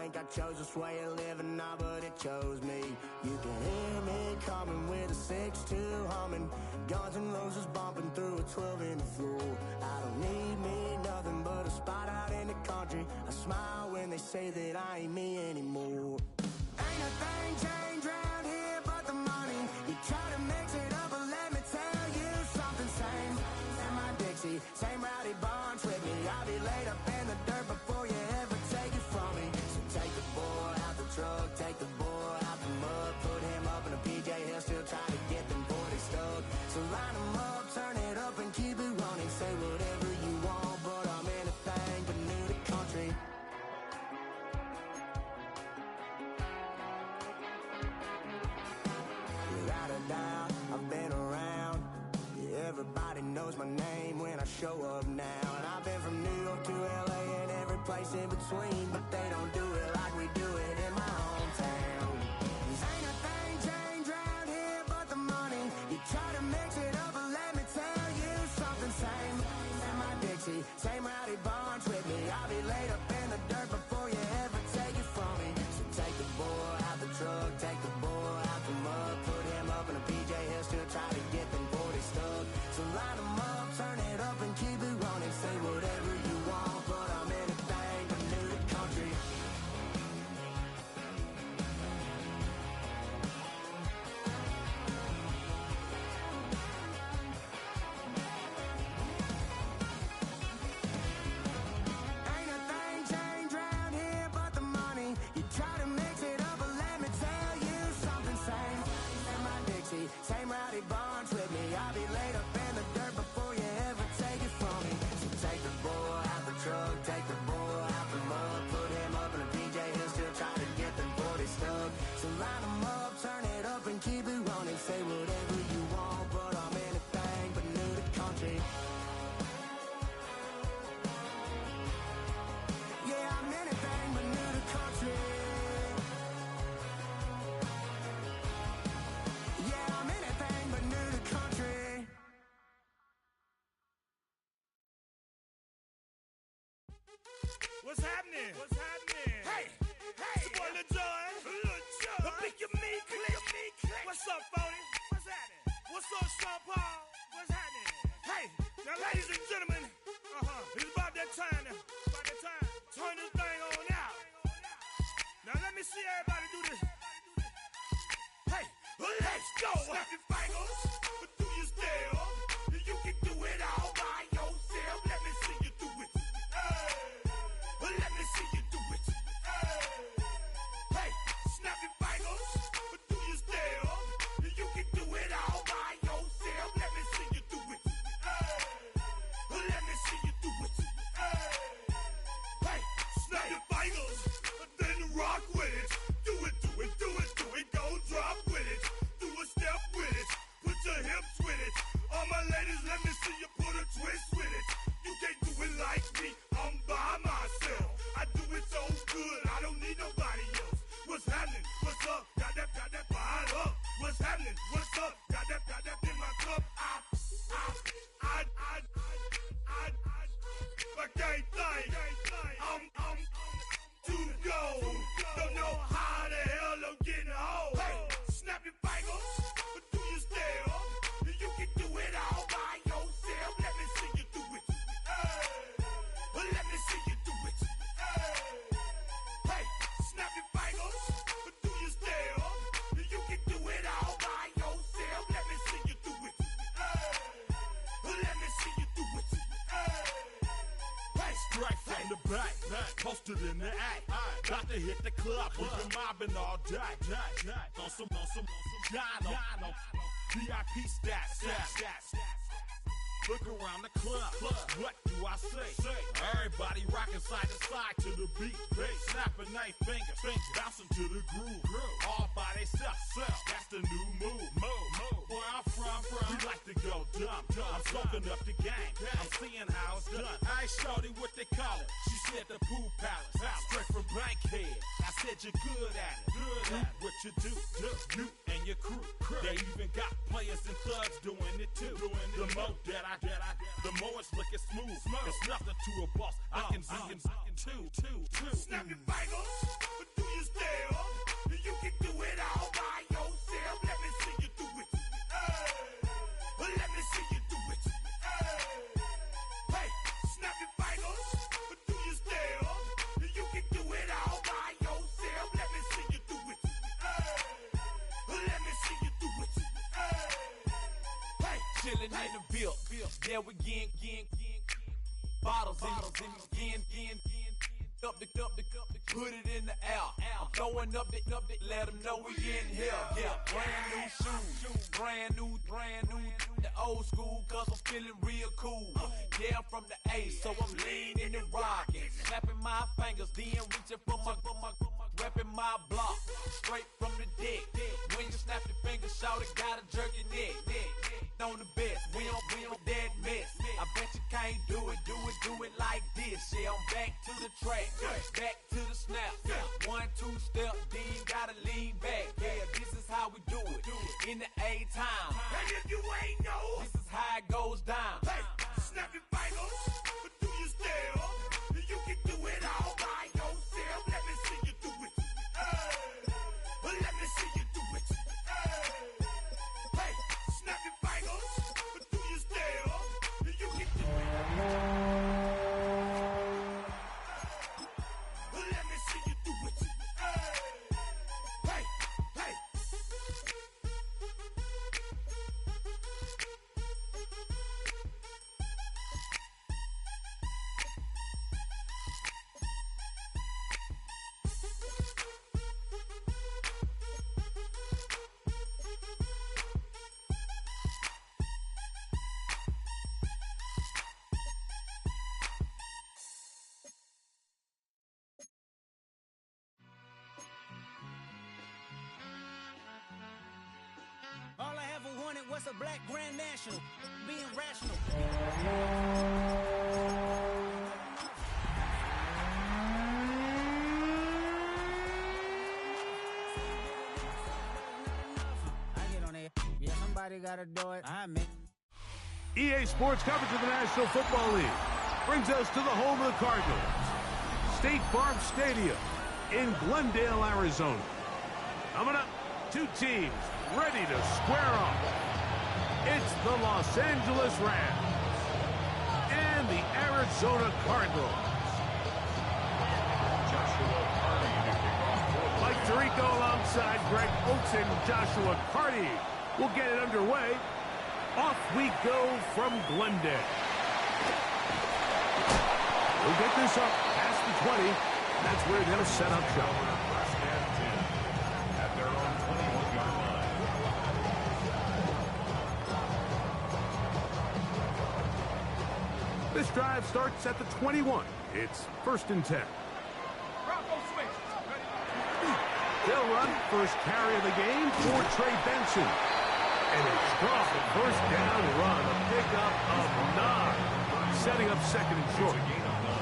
think I chose this way of living, nah, but it chose me. You can hear me coming with a 6-2 humming, Guns N' Roses bumping through a 12 in the floor. I don't need me nothing but a spot out in the country. I smile when they say that I ain't me anymore. Ain't a thing changed round here but the money. You try to mix it up, but let me tell you something. Same in my Dixie, same rowdy bunch with me. I'll be laid up in the dirt before you ever take it from me. So take the boy out the truck, take the boy out the mud, put him up in a PJ, he'll still try to get them 40 stuck. So line him up, turn it up and keep it running. Say whatever you want, but I'm anything but new to country. Without a doubt, I've been around. Yeah, everybody knows my name when I show up now. And I've been from New York to LA and every place in between, but they don't do it like we do it in my hometown. Ain't a thing changed round here but the money. You try to mix it up, but let me tell you something. Same in my Dixie, same rowdy bunch with me. I'll be laid up in the dirt before you ever take it from me. So take the boy out the truck, take the boy out the mud, put him up in a PJ, he'll still try to get them 40 stuck. So line him up, turn it up and keep it running. Say whatever you want, but I'm anything but new to country. Ain't a thing changed round here but the money. You try to mix it up, but let me tell you something. Same in my Dixie, same rowdy bunch with me. I'll be laid up in the dirt before you ever take it from me. So take the boy out the truck, take the boy out the mud, put him up in a PJ, he'll still try to get them 40 stuck. So line him up, turn it up and keep it running. Say whatever you want, but I'm anything but new to country. Yeah, I'm anything but new to country. Yeah, I'm anything but new to country. What's happening? What's happening? Hey, hey, it's your boy Lil Jon. Lil Jon. The Pick Your Me Click. What's up, Phony? What's happening? What's up, Sean Paul? What's happening? Hey, now ladies and gentlemen, it's about that time now. About that time. Turn this thing on out. Now let me see everybody do this. Hey, let's go. Snap your fingers, do your stare. You can do it all by yourself. Let me see you do it. Let me see you do it. Hey, snap your fingers, do your stare. You can do it all by yourself. Let me see you do it. Let me see you do it. Hey, snap your fingers, then rock with it. Do it, do it, do it, do it. Go drop with it. Do a step with it. Put your hips with it. All my ladies, let me see you put a twist with it. You can't do it like me. I'm by myself. I do it so good. I don't need nobody else. What's happening? What's up? Got that bottle up. What's happening? What's up? Got that in my cup. I can't think. I'm to go. Don't know how the hell I'm getting home. Hey, snap your fingers, do your stare. You can do it all by yourself. Let me see you do it. Let me see you do it. Hey, snap your fingers, do your stare. You can do it all by yourself. Let me see you do it. Let me see you do it. Hey, Straight from the back, posted in the act. Got to hit the club, we've been mobbing all day. On some Jono, VIP stats. Look around the club, what do I say? Everybody rocking side to side to the beat. Snapping their fingers, bouncing to the groove. All by themselves, that's the new move. Where I'm from, we like to go dumb. I'm soaking up the game, I'm seeing how it's done. I ain't shorty what they call it. She said the pool palace, straight from Bankhead. I said you're good at it. Do what you do, you and your crew. They even got players and thugs doing it too. The more that I the more it's looking smooth. It's nothing to a boss. I can too. snap your fingers, Yeah, we getting bottles in again. Up the put it in the air. I'm throwing up the, let them know we in here. Yeah, brand new shoes, brand new. The old school, cause I'm feeling real cool. Yeah, I'm from the A, so I'm leaning and rocking. Snapping my fingers, then reaching for my repping my block. Straight from the deck. When you snap your fingers, shout it, gotta jerk your neck. On the best, we don't dead mess. I bet you can't do it like this. Yeah, I'm back to the track, back to the snap. 1, 2 step, then gotta lean back. Yeah, this is how we do it. In the A time. And if you ain't know, This is how it goes down. hey, snap your fingers, but do you still? You can do it all by yourself. Let me see you do it. Let me see you do it. Hey, snap your fingers, but do you still? You can do it. Let me see you do it. Hey. All I ever wanted was a black Grand National, being rational. I get on there. Yeah, somebody gotta do it. I mean. EA Sports coverage of the National Football League brings us to the home of the Cardinals, State Farm Stadium in Glendale, Arizona. Coming up, two teams ready to square off. It's the Los Angeles Rams and the Arizona Cardinals. Mike Tirico alongside Greg Oates and Joshua Carty will get it underway. Off we go from Glendale. We'll get this up past the 20. That's where they're going to set up shop. First and 10 at their own 21-yard line. This drive starts at the 21. It's 1st and 10. They'll run first carry of the game for Trey Benson. And a strong first down run, a pickup of 9. Setting up 2nd and short. It's a gain of 9.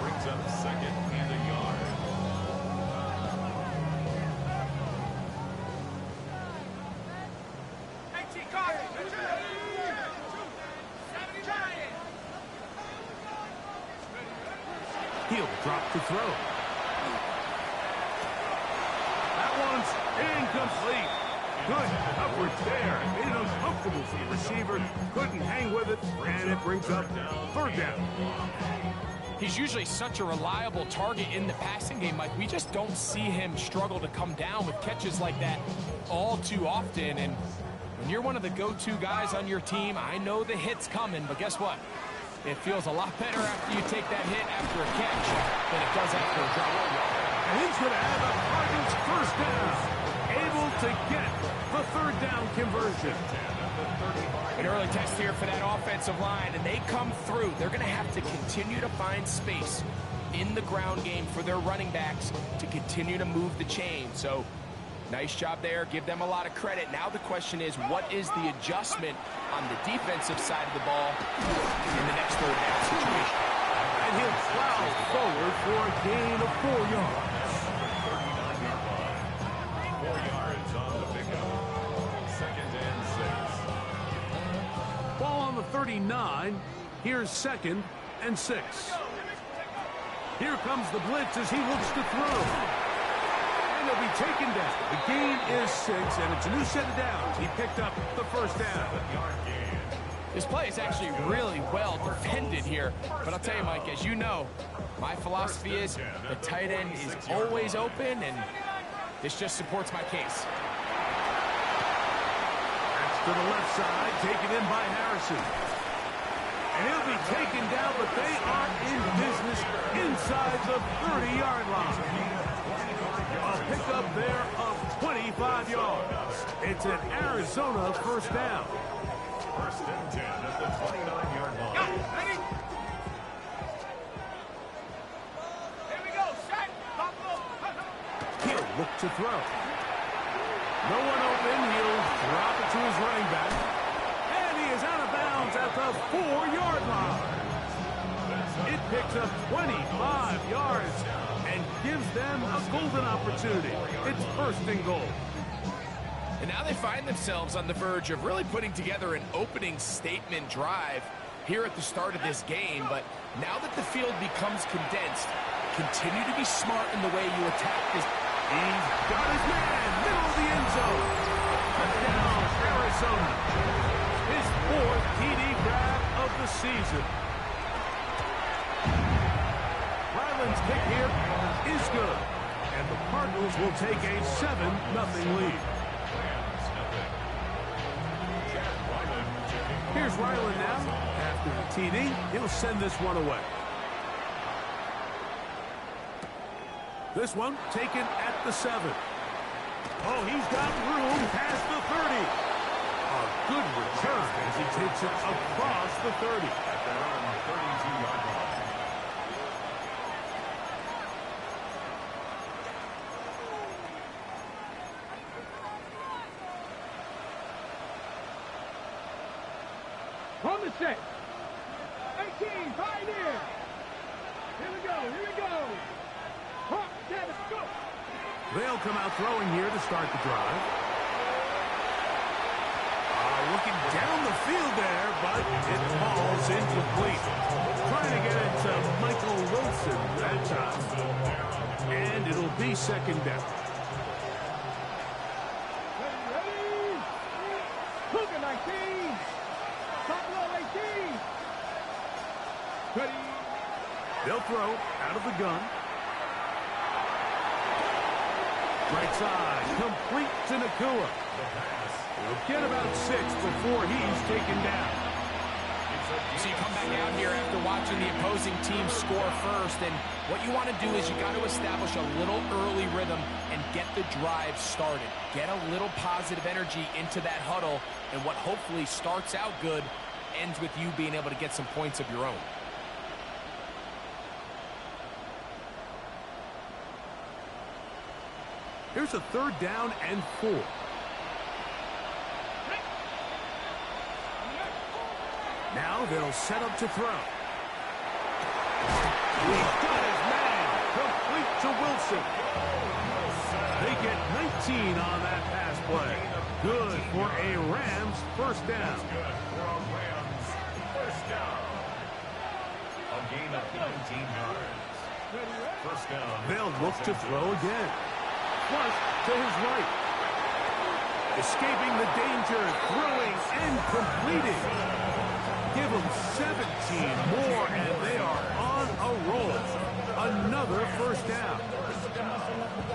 Brings up 2nd and a yard. He'll drop to throw. That one's incomplete. Good coverage there. Made it uncomfortable for the receiver. Couldn't hang with it, and it brings up 3rd down. He's usually such a reliable target in the passing game, Mike. We just don't see him struggle to come down with catches like that all too often. And when you're one of the go-to guys on your team, I know the hit's coming, but guess what? It feels a lot better after you take that hit after a catch than it does after a drop. And he's going to have a Cardinals 1st down. Able to get the 3rd down conversion. An early test here for that offensive line, and they come through. They're going to have to continue to find space in the ground game for their running backs to continue to move the chain. So, nice job there. Give them a lot of credit. Now the question is, what is the adjustment on the defensive side of the ball in the next 3rd down situation? And he'll plow forward for a gain of 4 yards. 4 yards on the pickup. 2nd and 6. Ball on the 39. Here's 2nd and 6. Here comes the blitz as he looks to throw. And he'll be taken down. The gain is 6, and it's a new set of downs. He picked up the 1st down. 7-yard gain. This play is actually really well defended here. But I'll tell you, Mike, as you know, my philosophy is the tight end is always open, and this just supports my case. That's to the left side, taken in by Harrison. And he'll be taken down, but they are in business inside the 30-yard line. A pickup there of 25 yards. It's an Arizona first down. First and 10 at the 29-yard line. Here we go, shot. He'll look to throw. No one open. He'll drop it to his running back. And he is out of bounds at the 4-yard line. It picks up 25 yards and gives them a golden opportunity. It's first and goal. And now they find themselves on the verge of really putting together an opening statement drive here at the start of this game. But now that the field becomes condensed, continue to be smart in the way you attack this. He's got his man, middle of the end zone. Touchdown, Arizona. His 4th TD grab of the season. Ryland's kick here is good. And the Cardinals will take a 7-0 lead. Here's Ryland now. After the TD, he'll send this one away. This one taken at the 7. Oh, he's got room past the 30. A good return as he takes it across the 30. At their own 32-yard line. On the set. 18, Pioneer. Here we go, here we go. Hawk, Davis, go. They'll come out throwing here to start the drive. Looking down the field there, but it falls incomplete. Trying to get it to Michael Wilson that time. And it'll be second down. Ready? Cougar 19. Pablo 18. Ready? They'll throw out of the gun. Right side, complete to Nakua. He'll get about 6 before he's taken down. So you come back out here after watching the opposing team score first, and what you want to do is you got to establish a little early rhythm and get the drive started. Get a little positive energy into that huddle, and what hopefully starts out good ends with you being able to get some points of your own. Here's a 3rd down and 4. Now they'll set up to throw. He's got his man. Complete to Wilson. They get 19 on that pass play. Good for a Rams first down. Good for a Rams first down. A gain of 19 yards. First down. They'll look to throw again. Flush to his right. Escaping the danger, throwing and completing. Give them 17 more, and they are on a roll. Another first down.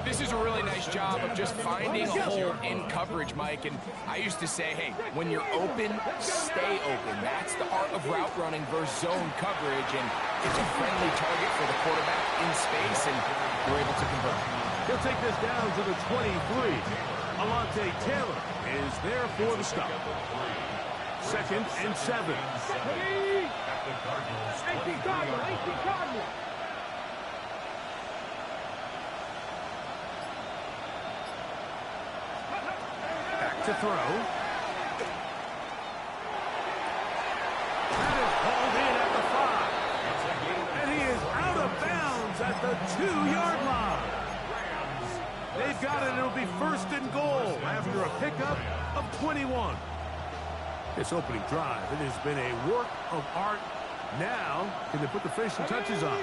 This is a really nice job of just finding a hole in coverage, Mike. And I used to say, hey, when you're open, stay open. That's the art of route running versus zone coverage. And it's a friendly target for the quarterback in space, and we're able to convert. He'll take this down to the 23. Alontae Taylor is there for the stop. 2nd and 7. Ready? 18 Cardinal, 18 Cardinal. Back to throw. That is hauled in at the 5. And he is out of bounds at the 2-yard line. They've got it. It'll be first and goal after a pickup of 21. This opening drive, it has been a work of art. Now, can they put the finishing touches on?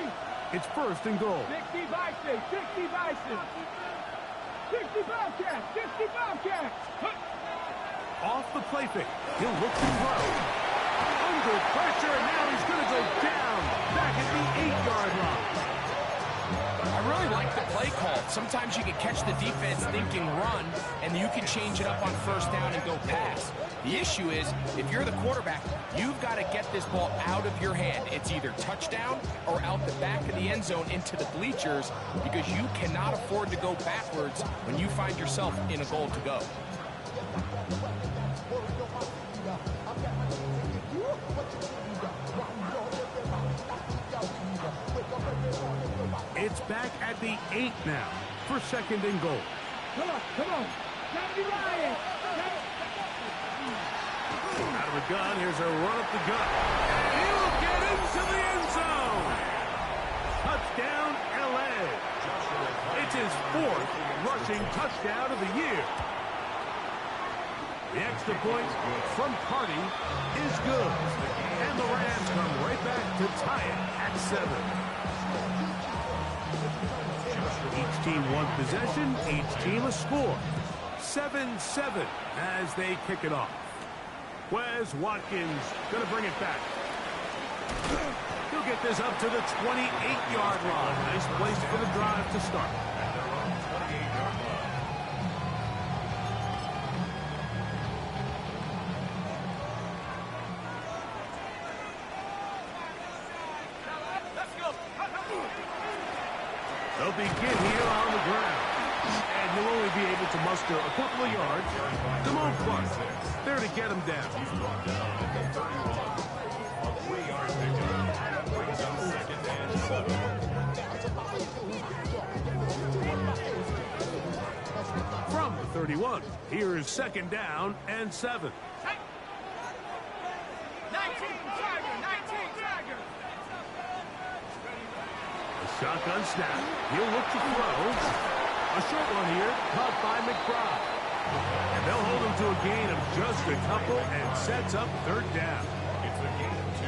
It's first and goal. 60 Bison, 60 Bison. 60 Bobcats, 60 Bobcats. Off the play fake. He'll look to throw. Under pressure, and now he's going to go down back at the 8-yard line. I really like the play call. Sometimes you can catch the defense thinking run, and you can change it up on first down and go pass. The issue is, if you're the quarterback, you've got to get this ball out of your hand. It's either touchdown or out the back of the end zone into the bleachers, because you cannot afford to go backwards when you find yourself in a goal to go. It's back at the 8 now for second and goal. Come on. Ryan. Out of the gun, here's a run up the gut. And he'll get into the end zone. Touchdown, L.A. It's his 4th rushing touchdown of the year. The extra point from Carty is good. And the Rams come right back to tie it at 7. Each team one possession, each team a score. 7-7 as they kick it off. Wes Watkins going to bring it back. He'll get this up to the 28-yard line. Nice place for the drive to start. They'll begin here on the ground. And he'll only be able to muster a couple of yards. Damone Clark there to get him down. From the 31, here's second down and 7. 19 Tiger. Shotgun snap. He'll look to throw. A short one here, caught by McBride. And they'll hold him to a gain of just a couple and sets up third down. It's a gain of 2.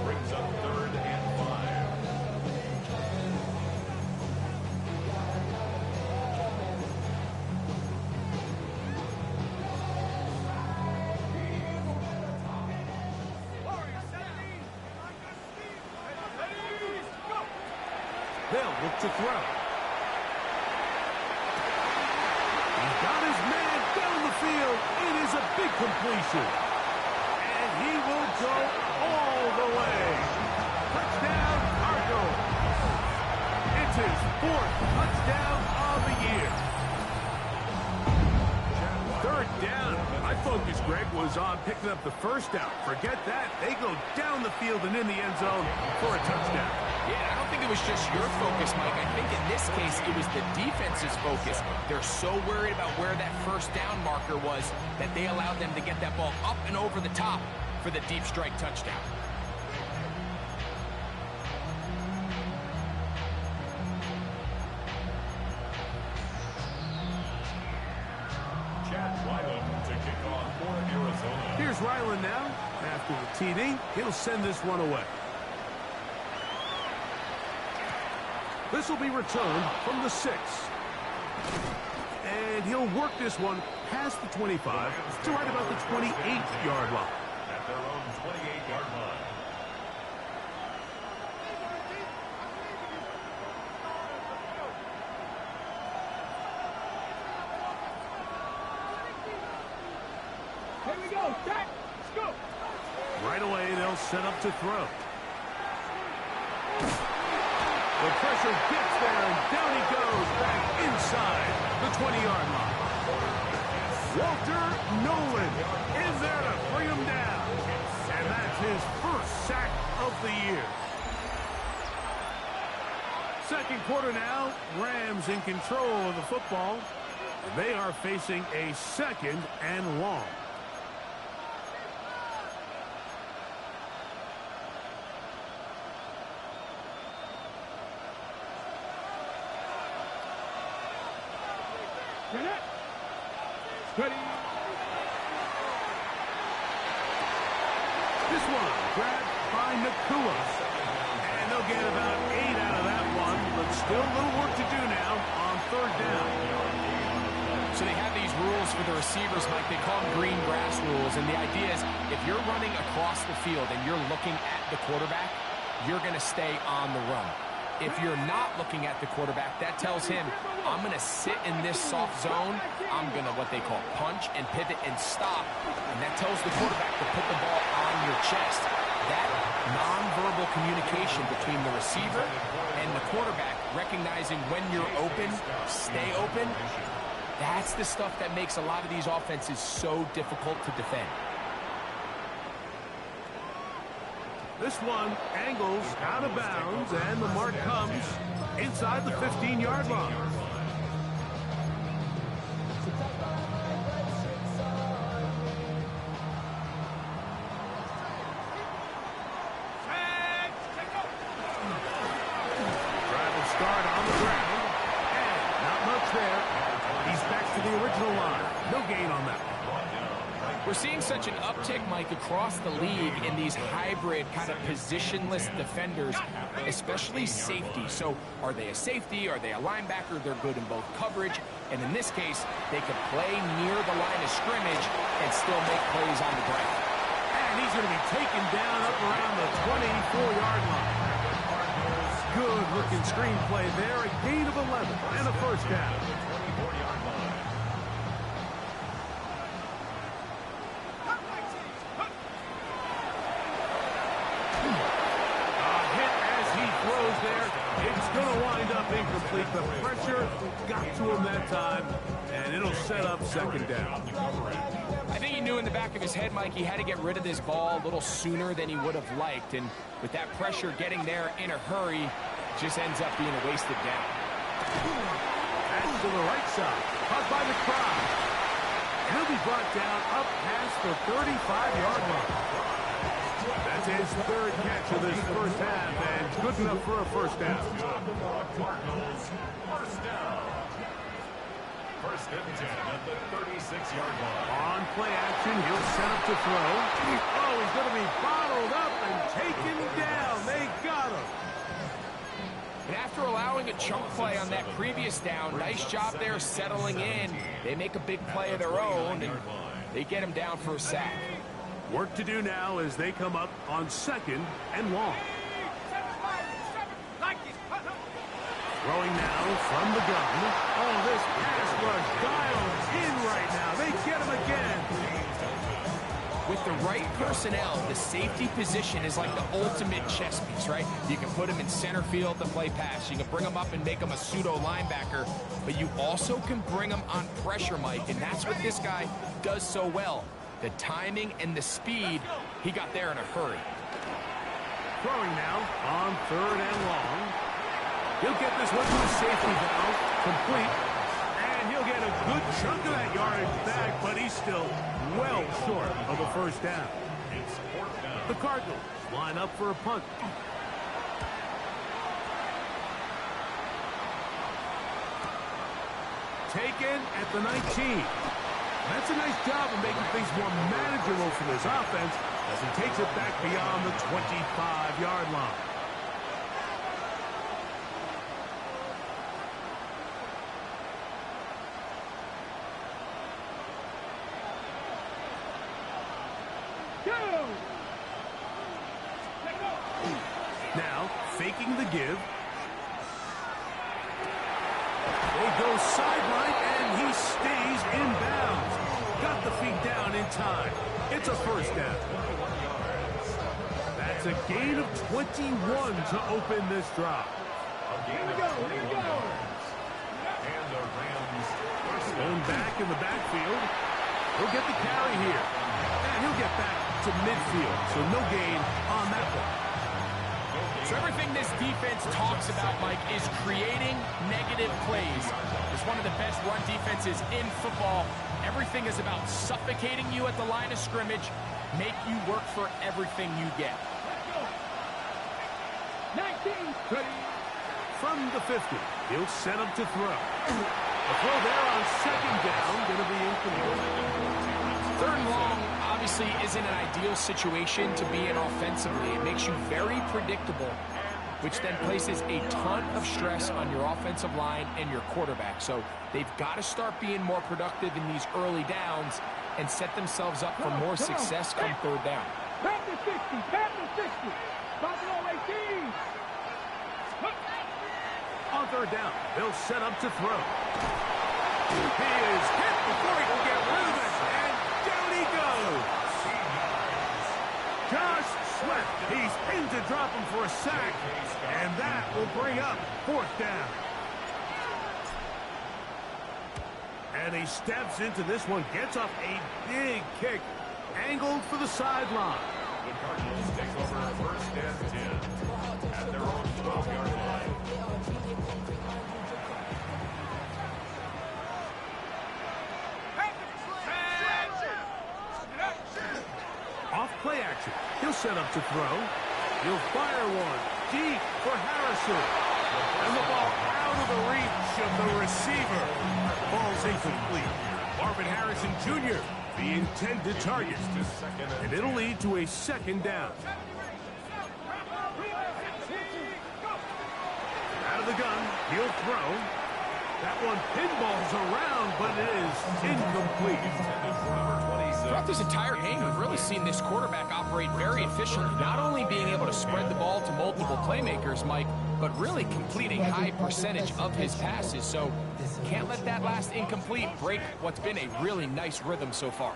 Brings up 3rd and 5. They'll look to throw. He's got his man down the field. It is a big completion. And he will go all the way. Touchdown, Cardinals. It's his 4th touchdown of the year. Third down. My focus, Greg, was on picking up the first down. Forget that. They go down the field and in the end zone for a touchdown. Yeah, I don't think it was just your focus, Mike. I think in this case, it was the defense's focus. They're so worried about where that first down marker was that they allowed them to get that ball up and over the top for the deep strike touchdown. Chad Ryland to kick off for Arizona. Here's Ryland now. After the TD, he'll send this one away. This will be returned from the 6. And he'll work this one past the 25 to right about the 28-yard line. At their own 28-yard line. Here we go. Set. Scoop. Right away, they'll set up to throw. The pressure gets there, and down he goes back inside the 20-yard line. Walter Nolan is there to bring him down. And that's his first sack of the year. Second quarter now, Rams in control of the football. They are facing a 2nd and long. Ready. This one grabbed by Nakua. And they'll get about 8 out of that one, but still a little work to do now on third down. So they have these rules for the receivers, Mike. They call them green grass rules. And the idea is if you're running across the field and you're looking at the quarterback, you're going to stay on the run. If you're not looking at the quarterback, that tells him, I'm going to sit in this soft zone. I'm going to what they call punch and pivot and stop. And that tells the quarterback to put the ball on your chest. That nonverbal communication between the receiver and the quarterback, recognizing when you're open, stay open, that's the stuff that makes a lot of these offenses so difficult to defend. This one angles out of bounds, and the mark comes inside the 15-yard line. Drive will start on the ground, and not much there. He's back to the original line. No gain on that. We're seeing such an uptick, Mike, across the league in these hybrid kind of positionless defenders, especially safety. So are they a safety? Are they a linebacker? They're good in both coverage. And in this case, they could play near the line of scrimmage and still make plays on the ground. And he's going to be taken down up around the 24-yard line. Good-looking screenplay there. A gain of 11 and a first down. It's going to wind up incomplete. The pressure got to him that time, and it'll set up second down. I think he knew in the back of his head, Mike, he had to get rid of this ball a little sooner than he would have liked. And with that pressure getting there in a hurry, it just ends up being a wasted down. Pass to the right side, caught by the crowd. He'll be brought down up past the 35-yard line. That's his third catch of this first half, and good enough for a first down. Cardinals, first down. First and 10 at the 36-yard line. On play action, he'll set up to throw. Oh, he's going to be bottled up and taken down. They got him. And after allowing a chunk play on that previous down, nice job there settling in. They make a big play of their own, and they get him down for a sack. Work to do now as they come up on second and long. Throwing now from the gun. Oh, this pass rush dialed in right now. They get him again. With the right personnel, the safety position is like the ultimate chess piece, right? You can put him in center field to play pass. You can bring him up and make him a pseudo linebacker, but you also can bring him on pressure, Mike, and that's what this guy does so well. The timing and the speed, he got there in a hurry. Throwing now on third and long. He'll get this one to the safety valve, complete, and he'll get a good chunk of that yardage back, but he's still well short of the first down. The Cardinals line up for a punt. Taken at the 19. That's a nice job of making things more manageable for this offense as he takes it back beyond the 25-yard line. Now, faking the give. They go sideline, and he stays in bounds. Got the feet down in time. It's a first down. That's a gain of 21 to open this drive. Here we go. And the Rams Going back in the backfield. He'll get the carry here. And he'll get back to midfield, so no gain on that one. So everything this defense talks about, Mike, is creating negative plays. It's one of the best run defenses in football. Everything is about suffocating you at the line of scrimmage, make you work for everything you get. 19. From the 50, he'll set up to throw. A throw there on second down, going to be incomplete. Third and long obviously isn't an ideal situation to be in offensively. It makes you very predictable, which then places a ton of stress on your offensive line and your quarterback. So they've got to start being more productive in these early downs and set themselves up for more success come third down. Back to 60, back to 60. Buffalo 18. On third down, they'll set up to throw. He is hit before he can get rid of it, and down he goes. Josh Sweat, he's in to drop him for a sack, and that will bring up fourth down. And he steps into this one, gets off a big kick, angled for the sideline. The Cardinals take over first and 10 at their own 12-yard line. Off play action. He'll set up to throw. He'll fire one deep for Harrison. And the ball out of the reach of the receiver. Ball's incomplete. Marvin Harrison Jr., the intended target. And it'll lead to a second down. Out of the gun, he'll throw. That one pinballs around, but it is incomplete. Throughout this entire game, we've really seen this quarterback operate very efficiently, not only being able to spread the ball to multiple playmakers, Mike, but really completing high percentage of his passes. So can't let that last incomplete break what's been a really nice rhythm so far.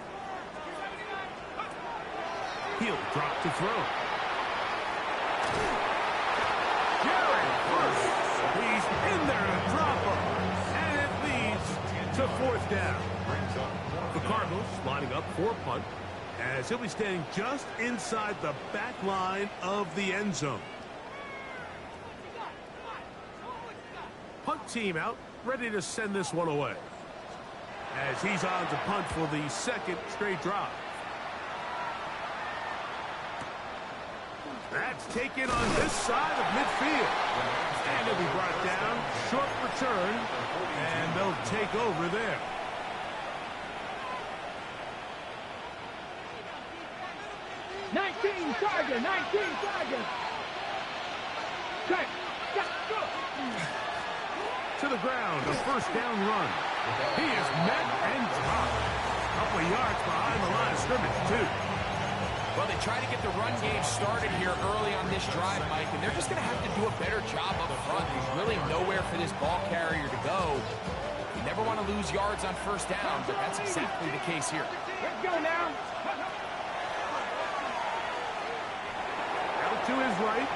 He'll drop to throw. Jared Verse. He's in there to drop him. And it leads to fourth down. The Cardinals lining up for a punt as he'll be standing just inside the back line of the end zone. Punt team out, ready to send this one away. As he's on to punt for the second straight drive. That's taken on this side of midfield. And he'll be brought down, short return, and they'll take over there. Target, 19 target. To the ground, a first down run. He is met and dropped. A couple of yards behind the line of scrimmage, too. Well, they try to get the run game started here early on this drive, Mike, and they're just going to have to do a better job up front. There's really nowhere for this ball carrier to go. You never want to lose yards on first down, but that's exactly the case here. Let's go now. To his right.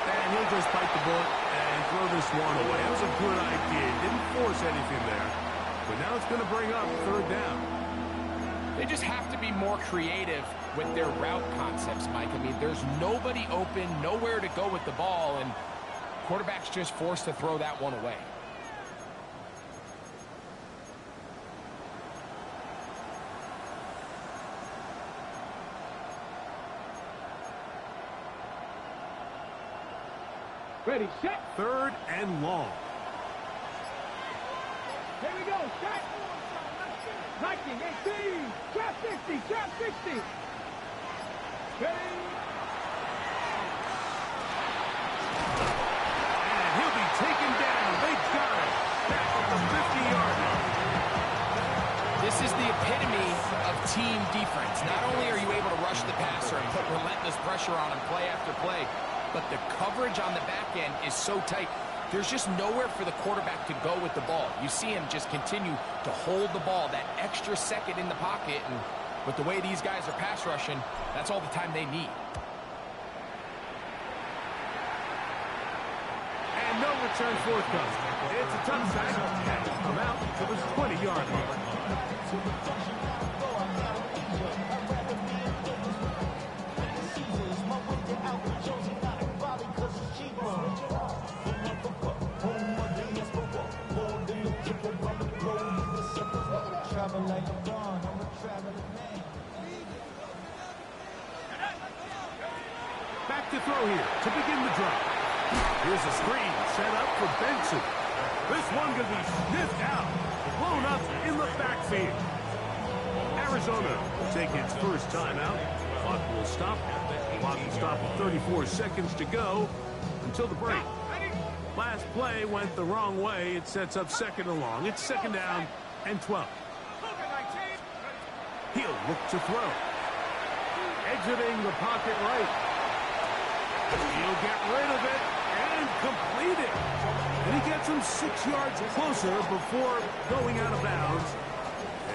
And he'll just bite the bullet and throw this one away. That was a good idea. Didn't force anything there. But now it's going to bring up third down. They just have to be more creative with their route concepts, Mike. I mean, there's nobody open, nowhere to go with the ball, and quarterback's just forced to throw that one away. Ready, set. Third and long. Here we go, set. 19, 18, trap 60, trap 60. Ready. And he'll be taken down. They got it. Back at the 50-yard line. This is the epitome of team defense. Not only are you able to rush the passer and put relentless pressure on him play after play, but the coverage on the back end is so tight. There's just nowhere for the quarterback to go with the ball. You see him just continue to hold the ball that extra second in the pocket, and with the way these guys are pass rushing, that's all the time they need. And no return forthcoming. It's a tough sack. Come out to the 20-yard line. Back to throw here to begin the drive. Here's a screen set up for Benson. This one going to be sniffed out, blown up in the backfield. Arizona will take its first timeout. Clock will stop. Clock will stop with 34 seconds to go until the break. Last play went the wrong way. It sets up second and long. It's second down and 12. He'll look to throw. Exiting the pocket right. He'll get rid of it, and and completed. And he gets him 6 yards closer before going out of bounds.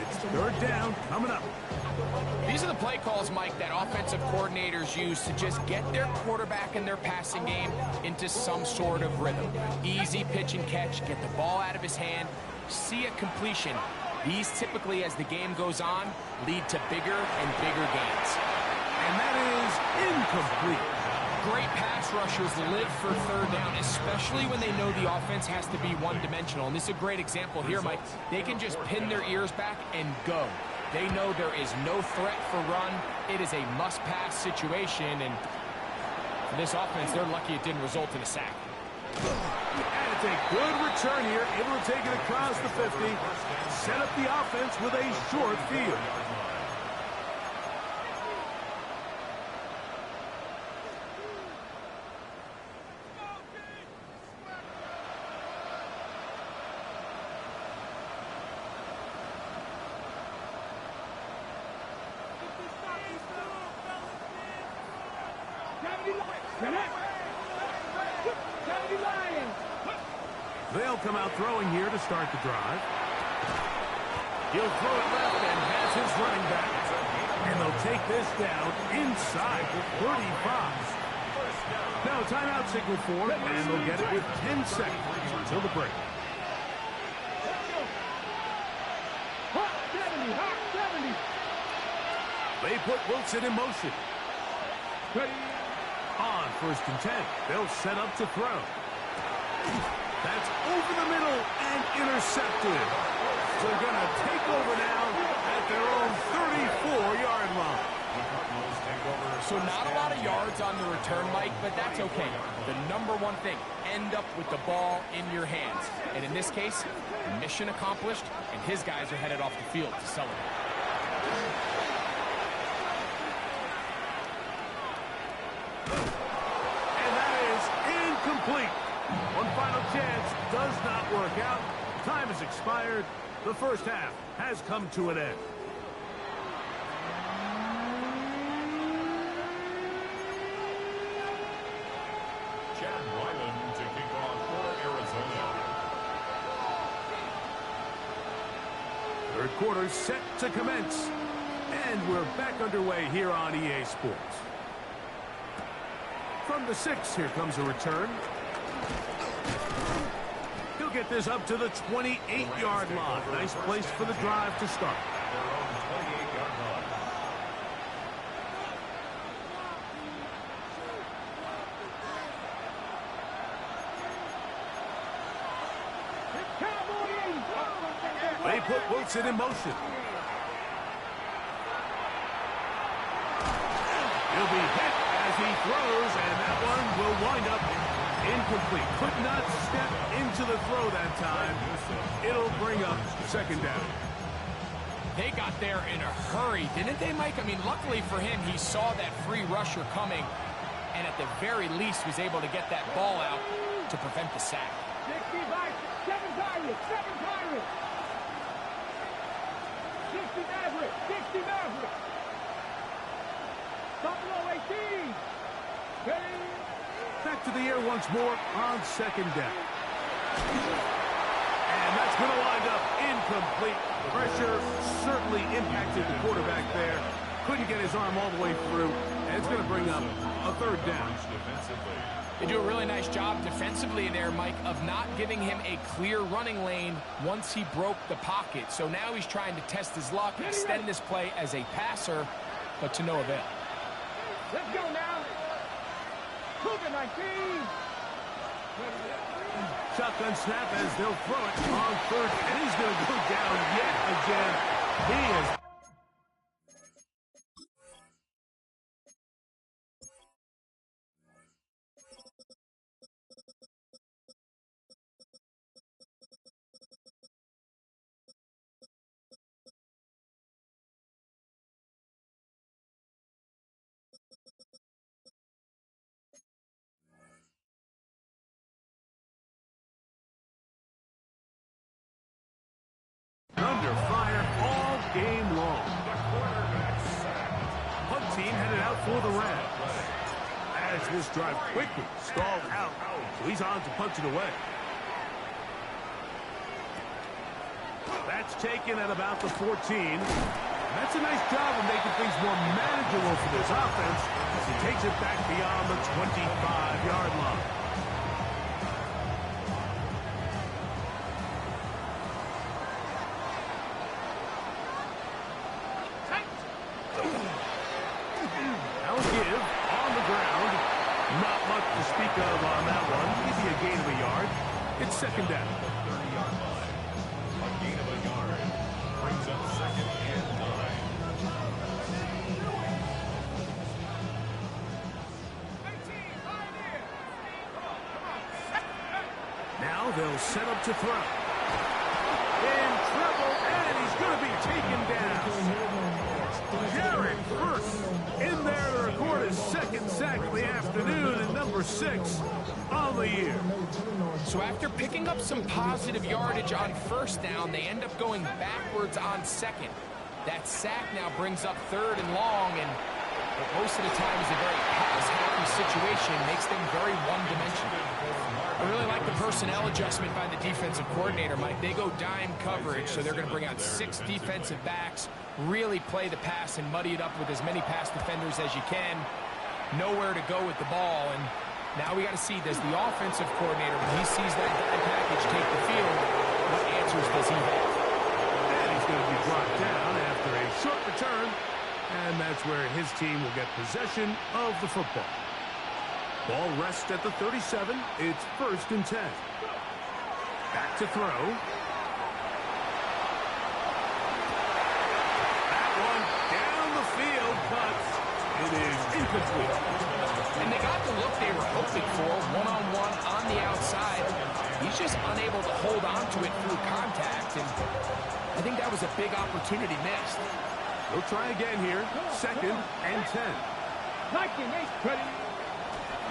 It's third down coming up. These are the play calls, Mike, that offensive coordinators use to just get their quarterback and their passing game into some sort of rhythm. Easy pitch and catch, get the ball out of his hand, see a completion. These typically, as the game goes on, lead to bigger and bigger gains. And that is incomplete. Great pass rushers live for third down, especially when they know the offense has to be one-dimensional. And this is a great example here, Mike. They can just pin their ears back and go. They know there is no threat for run. It is a must-pass situation, and for this offense, they're lucky it didn't result in a sack. And it's a good return here, able to take it across the 50, set up the offense with a short field. They'll come out throwing here to start the drive. He'll throw it left and has his running back. And they'll take this down inside the 35. Now a timeout signal for them, and they'll get it with 10 seconds until the break. They put Wilson in motion. On first and 10, they'll set up to throw. That's over the middle and intercepted. They're going to take over now at their own 34-yard line. So not a lot of yards on the return, Mike, but that's okay. The number one thing, end up with the ball in your hands. And in this case, mission accomplished, and his guys are headed off the field to celebrate. And that is incomplete. One final chance does not work out. Time has expired. The first half has come to an end. Chad Ryland to kick off for Arizona. Third quarter set to commence. And we're back underway here on EA Sports. From the 6, here comes a return. He'll get this up to the 28-yard line. Nice place for the drive to start. Their own 28-yard line. They put Wilson in motion. He'll be hit as he throws, and that one will wind up incomplete. Could not step into the throw that time. It'll bring up second down. They got there in a hurry, didn't they, Mike? I mean, luckily for him, he saw that free rusher coming, and at the very least was able to get that ball out to prevent the sack. 7 Pirates, 7 Pirates. 60 Mavericks, 60 Mavericks. Buffalo 18. Back to the air once more on second down. And that's going to wind up incomplete. Pressure certainly impacted the quarterback there. Couldn't get his arm all the way through. And it's going to bring up a third down. They do a really nice job defensively there, Mike, of not giving him a clear running lane once he broke the pocket. So now he's trying to test his luck, extend this play as a passer, but to no avail. Let's go now. Cougar 19. Shotgun snap as they'll throw it on third, and he's going to go down yet again. He is. Under fire all game long. Punt team headed out for the Rams. As this drive quickly stalled out, so he's on to punch it away. That's taken at about the 14. That's a nice job of making things more manageable for this offense as he takes it back beyond the 25-yard line. Now give on the ground. Not much to speak of on that one. Maybe a gain of a yard. It's second down. 30-yard line. A gain of a yard. Brings up second and 9. Now they'll set up to throw. In trouble, and he's going to be taken down. Jared Verse in there to record his second sack of the afternoon, and number 6 on the year. So after picking up some positive yardage on first down, they end up going backwards on second. That sack now brings up third and long, and most of the time is a very pass-happy situation, makes them very one-dimensional. I really like the personnel adjustment by the defensive coordinator, Mike. They go dime coverage, so they're going to bring out 6 defensive backs, really play the pass and muddy it up with as many pass defenders as you can. Nowhere to go with the ball, and now we got to see, does the offensive coordinator, when he sees that dime package take the field, what answers does he have? And he's going to be brought down after a short return, and that's where his team will get possession of the football. Ball rests at the 37. It's 1st and 10. Back to throw. That one down the field, but it is incomplete. And they got the look they were hoping for, one-on-one on the outside. He's just unable to hold on to it through contact, and I think that was a big opportunity missed. They'll try again here. 2nd and 10.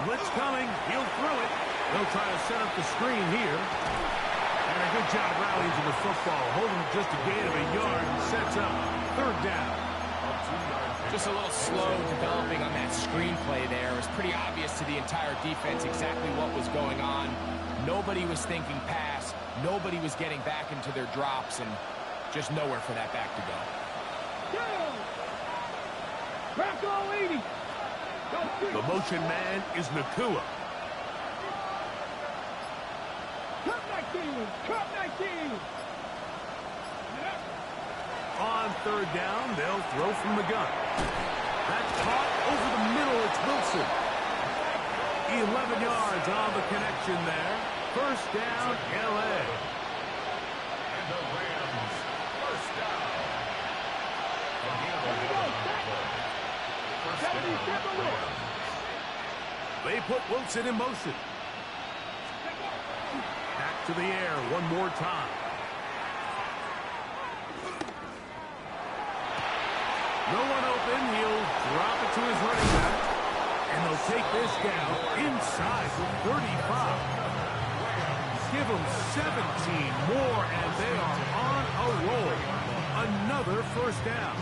Blitz coming. He'll throw it. They'll try to set up the screen here. And a good job rallying to the football. Holding just a gain of a yard and sets up 3rd down. Just a little slow developing on that screenplay there. It was pretty obvious to the entire defense exactly what was going on. Nobody was thinking pass. Nobody was getting back into their drops, and just nowhere for that back to go. The motion man is Nakua. On 3rd down, they'll throw from the gun. That's caught over the middle. It's Wilson. 11 yards on the connection there. 1st down, L.A. And the Rams, 1st down. A gain of a yard on the play. 1st down, Rams. They put Wilson in motion. Back to the air one more time. No one open. He'll drop it to his running back. And they'll take this down inside the 35. Give them 17 more, and they are on a roll. Another 1st down.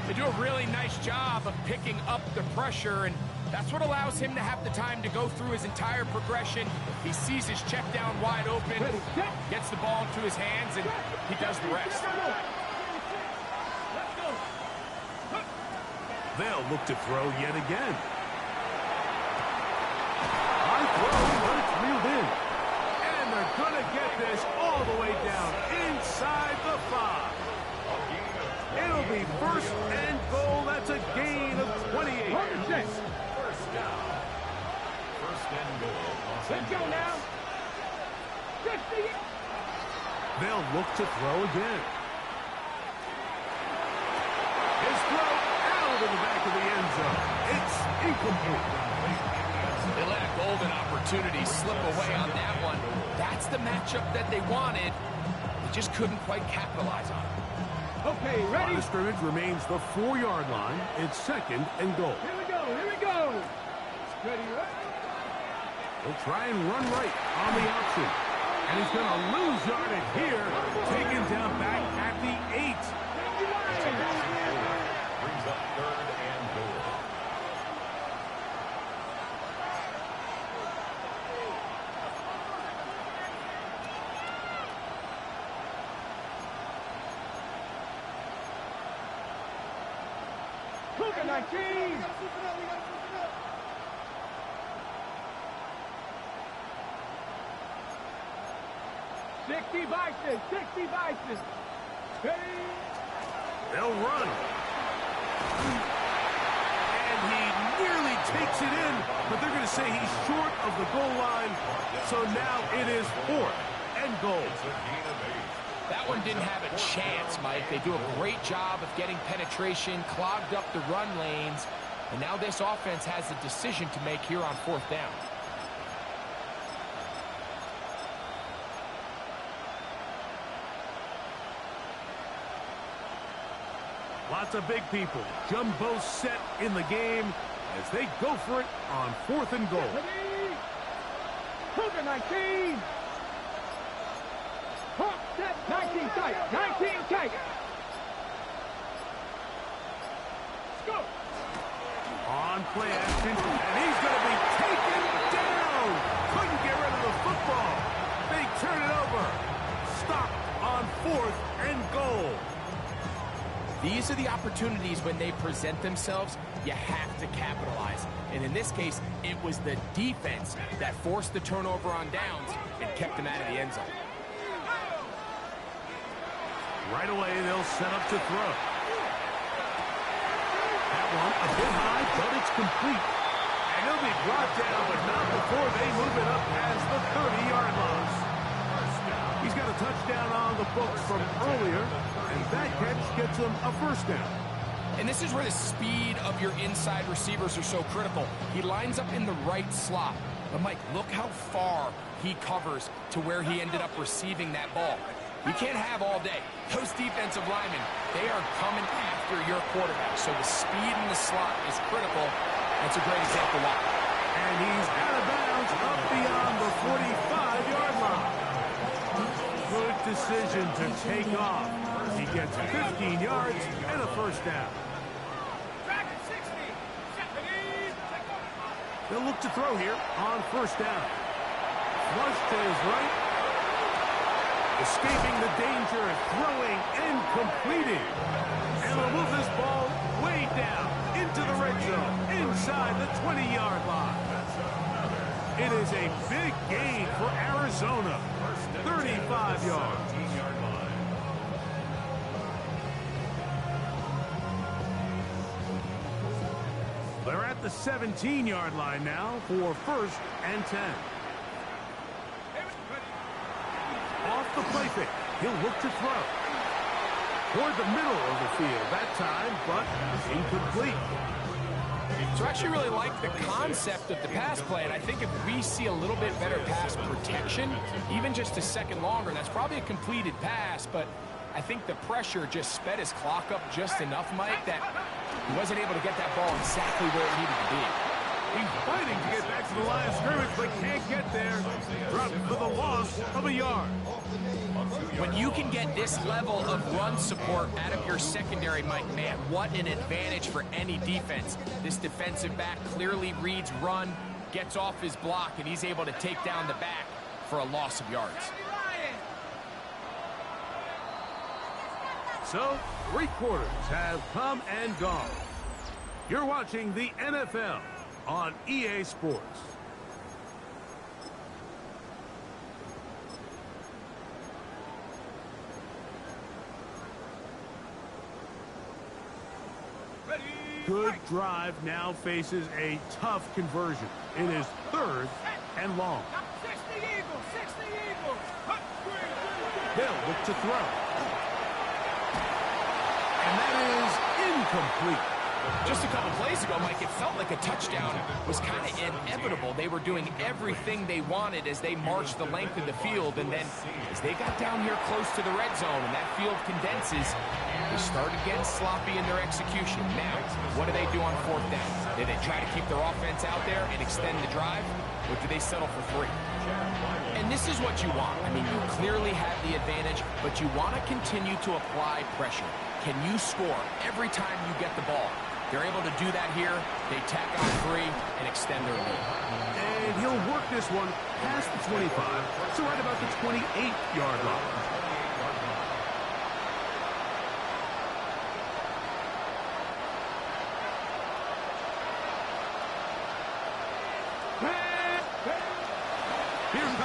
They do a really nice job of picking up the pressure, and that's what allows him to have the time to go through his entire progression. He sees his check down wide open, gets the ball into his hands, and he does the rest. They'll look to throw yet again. High throw, but it's reeled in. And they're going to get this all the way down inside the 5. It'll be 1st and goal. That's a gain of 28. 1st down. 1st and goal. Let's go now. 50. They'll look to throw again. His throw out of the back of the end zone. It's incomplete. They let a golden opportunity slip away on that one. That's the matchup that they wanted. They just couldn't quite capitalize on it. Okay, ready? Line of scrimmage remains the 4-yard line. It's 2nd and goal. Here we go, here we go. Ready, ready? They'll try and run right on the option. And he's going to lose yardage here. Taken down back at the 8. Brings up 3rd and goal. Cougar 19. Sixty Bison, 60 Bison. Ready? They'll run. And he nearly takes it in, but they're going to say he's short of the goal line. So now it is 4th and goal. That one didn't have a chance, Mike. They do a great job of getting penetration, clogged up the run lanes, and now this offense has a decision to make here on 4th down. Lots of big people. Jumbo set in the game as they go for it on 4th and goal. Cougar 19. Hawk set 19 tight. 19 tight. Go. On play action, and he's going to be taken down. Couldn't get rid of the football. They turn it over. Stop on 4th and goal. These are the opportunities when they present themselves, you have to capitalize. And in this case, it was the defense that forced the turnover on downs and kept them out of the end zone. Right away, they'll set up to throw. That one a bit high, but it's complete. And he'll be brought down, but not before they move it up as the 30-yard loss. He's got a touchdown on the books from earlier, and that catch gets him a 1st down. And this is where the speed of your inside receivers are so critical. He lines up in the right slot. But, Mike, look how far he covers to where he ended up receiving that ball. You can't have all day. Those defensive linemen, they are coming after your quarterback. So the speed in the slot is critical. That's a great example why. And he's out of bounds up beyond the 45-yard line. Good decision to take off. He gets 15 yards and a 1st down. They'll look to throw here on 1st down. Flush to his right. Escaping the danger, throwing and completing. And they'll move this ball way down into the red zone, inside the 20-yard line. It is a big gain for Arizona. 35 yards. They're at the 17-yard line now for 1st and 10. Off the play fake. He'll look to throw. Toward the middle of the field that time, but incomplete. So I actually really like the concept of the pass play, and I think if we see a little bit better pass protection, even just a second longer, that's probably a completed pass, but I think the pressure just sped his clock up just enough, Mike, that he wasn't able to get that ball exactly where it needed to be. He's fighting to get back to the line of scrimmage, but can't get there. Dropped for the loss of a yard. When you can get this level of run support out of your secondary, Mike, man, what an advantage for any defense. This defensive back clearly reads run, gets off his block, and he's able to take down the back for a loss of yards. So, 3 quarters have come and gone. You're watching the NFL on EA Sports. Good drive now faces a tough conversion. It is 3rd and long. 60 Eagles, 60 Eagles. They'll look to throw. And that is incomplete. Just a couple plays ago, Mike, it felt like a touchdown was kind of inevitable. They were doing everything they wanted as they marched the length of the field, and then as they got down here close to the red zone and that field condenses, they started getting sloppy in their execution. Now, what do they do on 4th down? Do they try to keep their offense out there and extend the drive, or do they settle for 3? And this is what you want. I mean, you clearly have the advantage, but you want to continue to apply pressure. Can you score every time you get the ball? They're able to do that here. They tack on 3 and extend their lead. And he'll work this one past the 25, so right about the 28-yard line.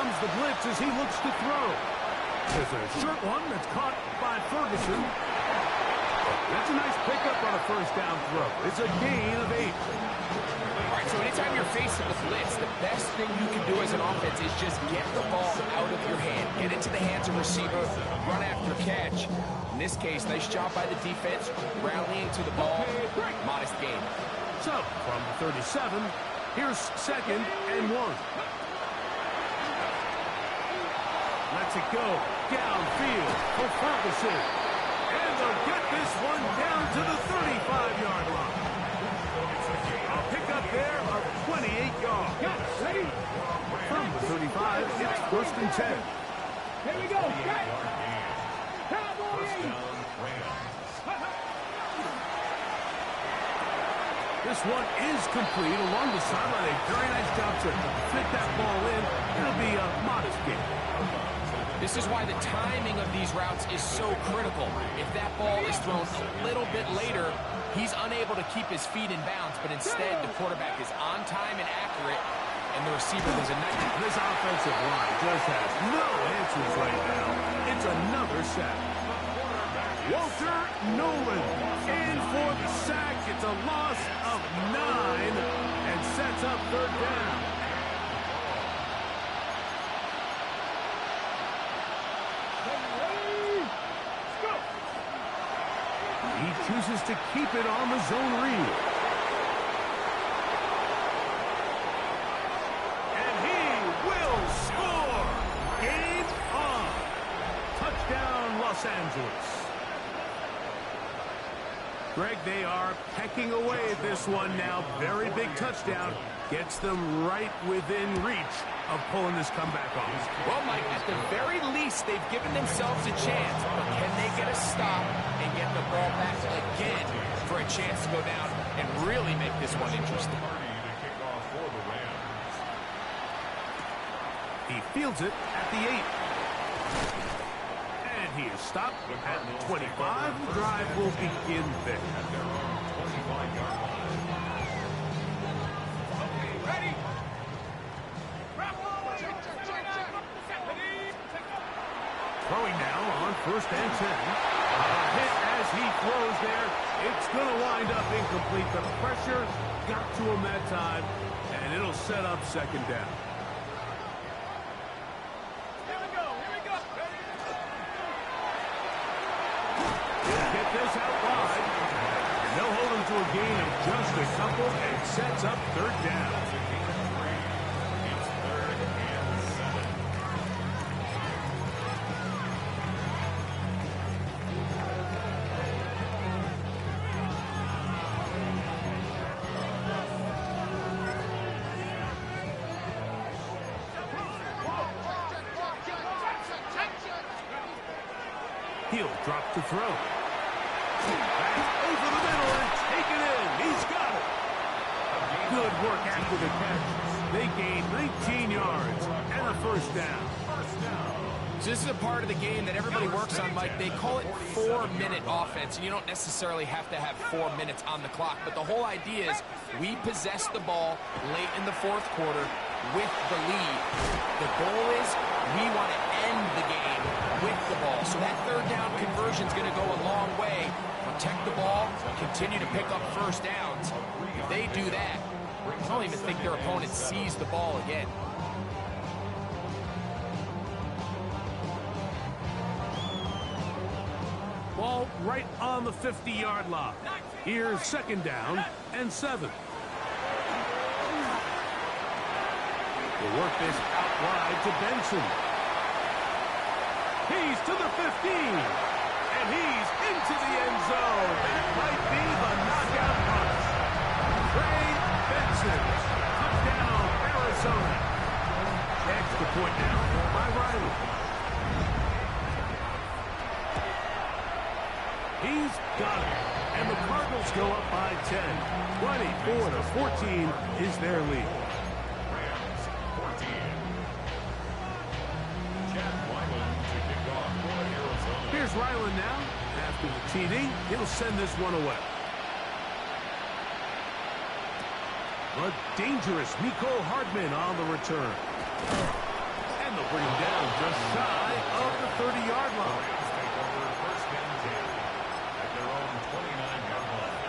runs the blitz as he looks to throw. There's a short one that's caught by Ferguson. That's a nice pickup on a first down throw. It's a gain of 8. All right, so anytime you're facing the blitz, the best thing you can do as an offense is just get the ball out of your hand. Get into the hands of receiver, run after catch. In this case, nice job by the defense, rallying to the ball. Modest gain. So, from the 37, here's 2nd and 1. Lets it go downfield for Ferguson. And they'll get this one down to the 35-yard line. A pickup there of 28 yards. Ready? From the 35, it's 1st and 10. Here we go. Cowboy 80. This one is complete along the sideline. A very nice job to fit that ball in. It'll be a modest gain. This is why the timing of these routes is so critical. If that ball is thrown a little bit later, he's unable to keep his feet in bounds, but instead the quarterback is on time and accurate, and the receiver does a nice job. This offensive line just has no answers right now. It's another sack. Walter Nolan in for the sack. It's a loss of 9 and sets up 3rd down. He chooses to keep it on the zone read. And he will score. Game on. Touchdown, Los Angeles. Greg, they are pecking away at this one now. Very big touchdown. Gets them right within reach of pulling this comeback off. Well, Mike, at the very least, they've given themselves a chance, but can they get a stop and get the ball back again for a chance to go down and really make this one interesting? He fields it at the 8. And he is stopped at the 25. The drive will begin there. Ready? Throwing now on 1st and 10. A hit as he throws there. It's going to wind up incomplete. The pressure got to him that time, and it'll set up 2nd down. Here we go. He'll get this out wide. And they'll hold him to a gain of just a couple and sets up 3rd down. He'll drop to throw. Back over the middle and taken in. He's got it. Good work after the catch. They gain 19 yards and a 1st down. So this is a part of the game that everybody works on, Mike. They call it 4-minute offense, and you don't necessarily have to have 4 minutes on the clock. But the whole idea is we possess the ball late in the 4th quarter with the lead. The goal is we want to end the game with the ball. So that 3rd down conversion is going to go a long way. Protect the ball, continue to pick up 1st downs. If they do that, I don't even think their opponent sees the ball again. Ball right on the 50-yard line. Here's 2nd down and 7. We'll work this out wide to Benson. He's to the 15. And he's into the end zone. That might be the knockout punch. Trey Benson. Touchdown, Arizona. Extra point now by Riley. He's got it. And the Cardinals go up by 10. 24-14 is their lead. Here's Ryland now. After the TD, he'll send this one away. But dangerous Mecole Hardman on the return. And the bring him down just shy of the 30-yard line. Take over first and 10 at their own 29-yard line.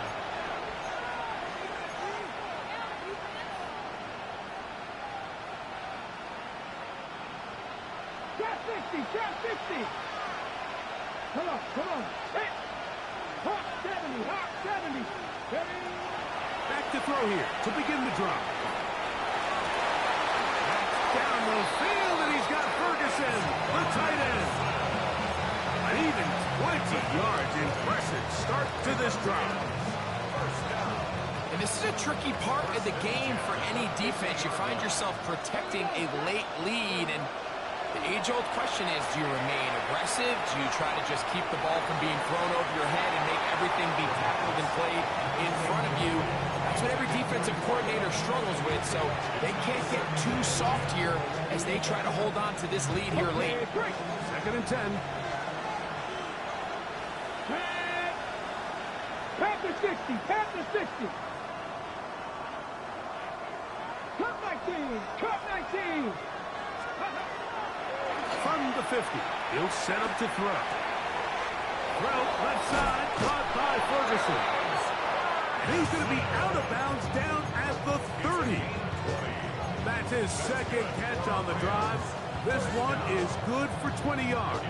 Trap 50, trap 50. Come on. Hit. Hawk 70, Hawk 70. Ready? Back to throw here to begin the drive. Down the field, and he's got Ferguson, the tight end. An even 20 yards. Impressive start to this drive. And this is a tricky part of the game for any defense. You find yourself protecting a late lead, and the age-old question is, do you remain aggressive? Do you try to just keep the ball from being thrown over your head and make everything be tackled and played in front of you? That's what every defensive coordinator struggles with, so they can't get too soft here as they try to hold on to this lead here late. Second and 10. Panther 60, Panther 60. Cut 19, cut 19. From the 50, he'll set up to throw. Throw, left side, caught by Ferguson. And he's going to be out of bounds down at the 30. That's his second catch on the drive. This one is good for 20 yards.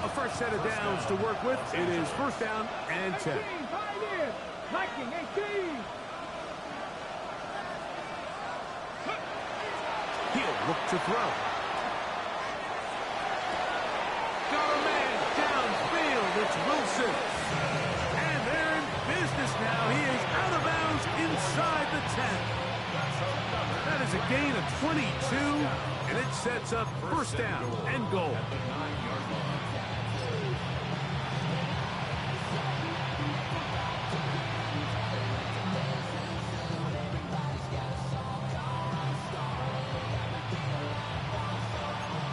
A first set of downs to work with. It is first down and 10. 19, 18. He'll look to throw. Got a man downfield. It's Wilson. And they're in business now. He is out of bounds inside the 10. That is a gain of 22, and it sets up first down and goal.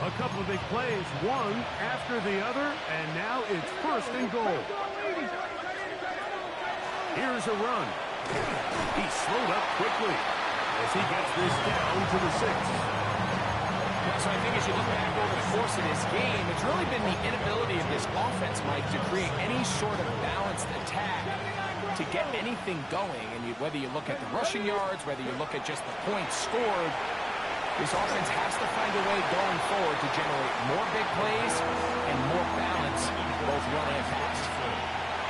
A couple of big plays, one after the other, and now it's first and goal. Here's a run. He slowed up quickly as he gets this down to the 6. So I think as you look back over the course of this game, it's really been the inability of this offense, Mike, to create any sort of balanced attack to get anything going. And whether you look at the rushing yards, whether you look at just the points scored, this offense has to find a way going forward to generate more big plays and more balance, both run and pass.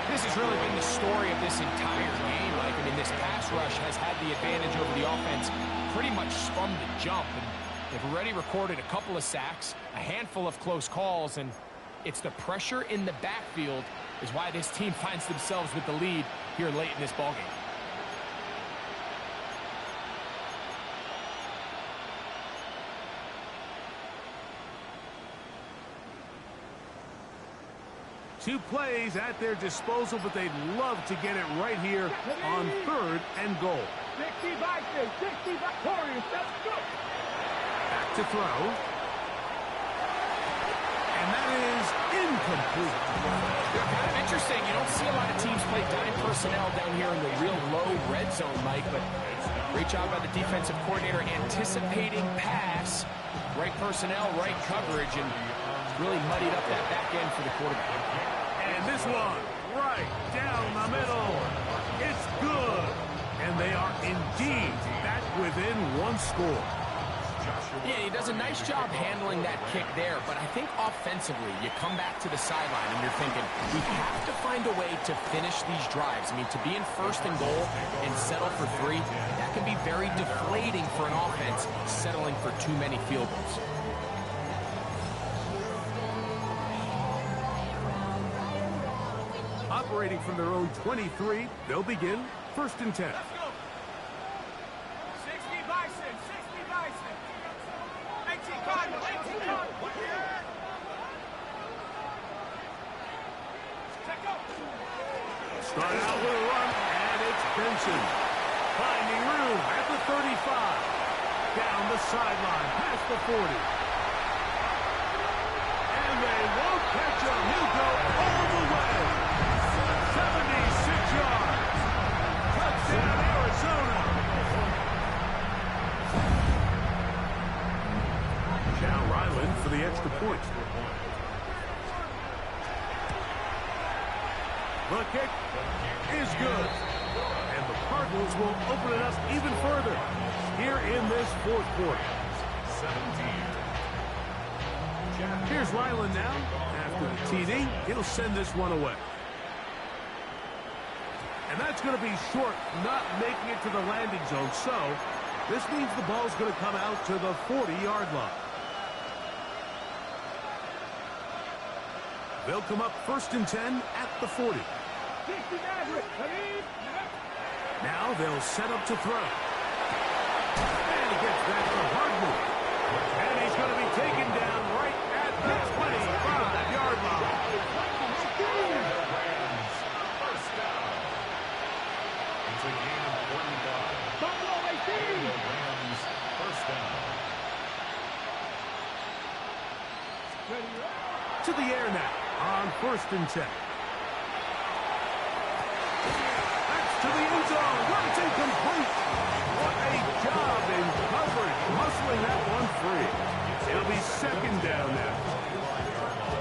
This has really been the story of this entire game, Mike. I mean, this pass rush has had the advantage over the offense pretty much from the jump. And they've already recorded a couple of sacks, a handful of close calls, and it's the pressure in the backfield is why this team finds themselves with the lead here late in this ballgame. Two plays at their disposal, but they'd love to get it right here on third and goal. 60 by 60 by Warriors. Let's go. Back to throw. And that is incomplete. Kind of interesting. You don't see a lot of teams play dime personnel down here in the real low red zone, Mike, but great job by the defensive coordinator anticipating pass, right personnel, right coverage, and really muddied up that back end for the quarterback. And this one, right down the middle. It's good. And they are indeed back within one score. Yeah, he does a nice job handling that kick there, but I think offensively, you come back to the sideline and you're thinking, we have to find a way to finish these drives. I mean, to be in first and goal and settle for 3, that can be very deflating for an offense settling for too many field goals. Operating from their own 23, they'll begin first and 10. Let's go. 60 Bison, 60 Bison. 18 Cardinal, 18 Cardinal. Check up. Start out with a run, and it's Benson. Finding room at the 35. Down the sideline, past the 40. And they won't catch him. He'll go all the way. 76 yards. Touchdown, Arizona. The kick is good. And the Cardinals will open it up even further here in this fourth quarter. 17. Here's Lyland now. After the TD, he'll send this one away. And that's going to be short, not making it to the landing zone. So this means the ball's going to come out to the 40-yard line. They'll come up 1st and 10 at the 40. Now they'll set up to throw. And he gets back to Hardman. And he's going to be taken down right at the 25-yard line. First down. It's a gain of 45. Buffalo 18. Rams, first down. To the air now on 1st and 10. That's to the end zone. Runs incomplete. What a job in coverage, muscling that one free. It'll be 2nd down now.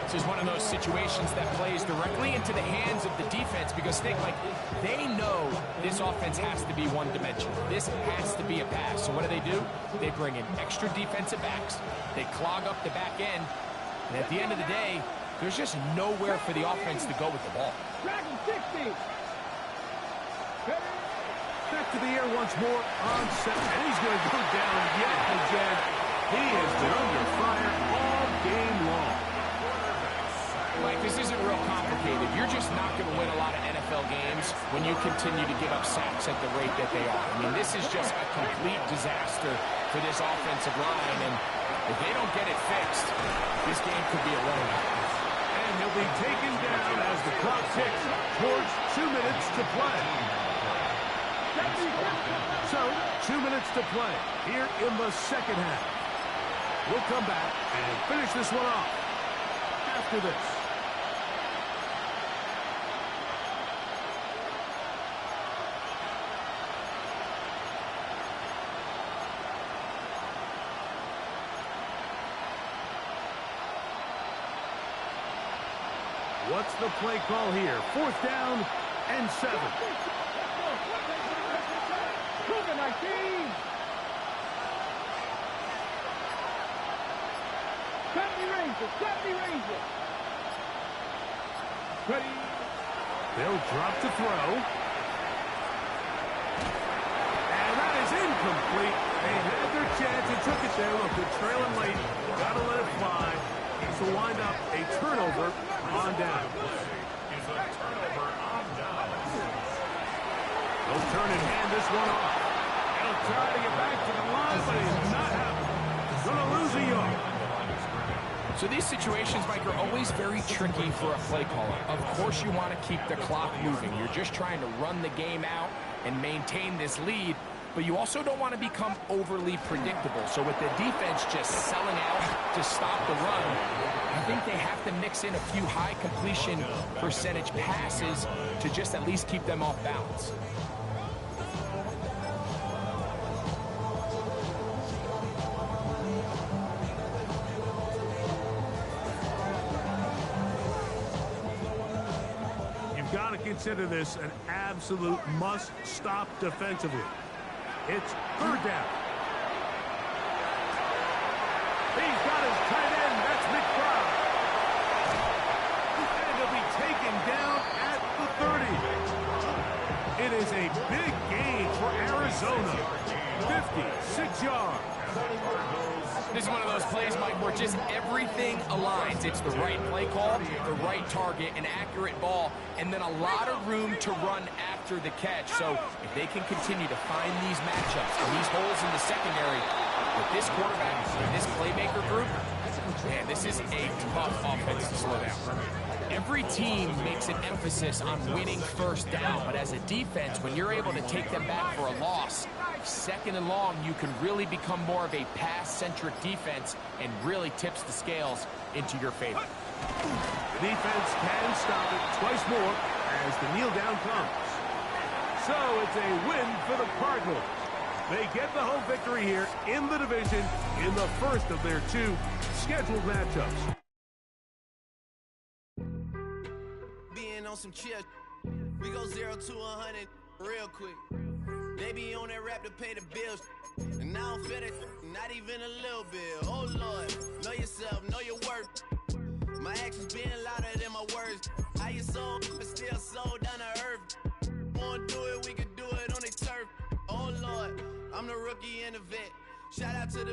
This is one of those situations that plays directly into the hands of the defense because think like they know this offense has to be one-dimensional. This has to be a pass. So what do? They bring in extra defensive backs. They clog up the back end. And at the end of the day, there's just nowhere for the offense to go with the ball. Dragon 60. Back to the air once more on 7. And he's going to go down yet again. He has been under fire all game long. Mike, this isn't real complicated. You're just not going to win a lot of NFL games when you continue to give up sacks at the rate that they are. I mean, this is just a complete disaster for this offensive line. And if they don't get it fixed, this game could be a blowout. And he'll be taken down as the clock ticks towards 2 minutes to play. So, 2 minutes to play here in the second half. We'll come back and finish this one off after this. What's the play call here? 4th down and 7. Cougar 19. 70 Rangers. 70 Rangers. Ready. They'll drop to throw. And that is incomplete. They had their chance and took it there. Look, they're trailing late. Gotta let it fly. So wind up a turnover on down. Is a turnover on down. They'll turn and hand this one off. He'll try to get back to the line, but he's not happening. Gonna lose a yard. So these situations, Mike, are always very tricky for a play caller. Of course you want to keep the clock moving. You're just trying to run the game out and maintain this lead, but you also don't want to become overly predictable. So with the defense just selling out to stop the run, I think they have to mix in a few high completion percentage passes to just at least keep them off balance. You've got to consider this an absolute must-stop defensively. It's 3rd down. He's got his tight end. That's McBride. And he'll be taken down at the 30. It is a big gain for Arizona. 56 yards. This is one of those plays, Mike, where just everything aligns. It's the right play call, the right target, an accurate ball, and then a lot of room to run after the catch. So if they can continue to find these matchups and these holes in the secondary with this quarterback and this playmaker group, man, this is a tough offense to slow down. Every team makes an emphasis on winning 1st down, but as a defense, when you're able to take them back for a loss, 2nd and long, you can really become more of a pass-centric defense and really tips the scales into your favor. The defense can stop it twice more as the kneel down comes. So it's a win for the Cardinals. They get the home victory here in the division in the first of their 2 scheduled matchups. Being on some chill. We go 0 to 100 real quick. They be on that rap to pay the bills. And I don't feel it, not even a little bit. Oh Lord, know yourself, know your worth. My actions being louder than my words. How you sold, but still sold down to earth. Wanna do it, we can do it on the turf. Oh Lord, I'm the rookie and the vet. Shout out to the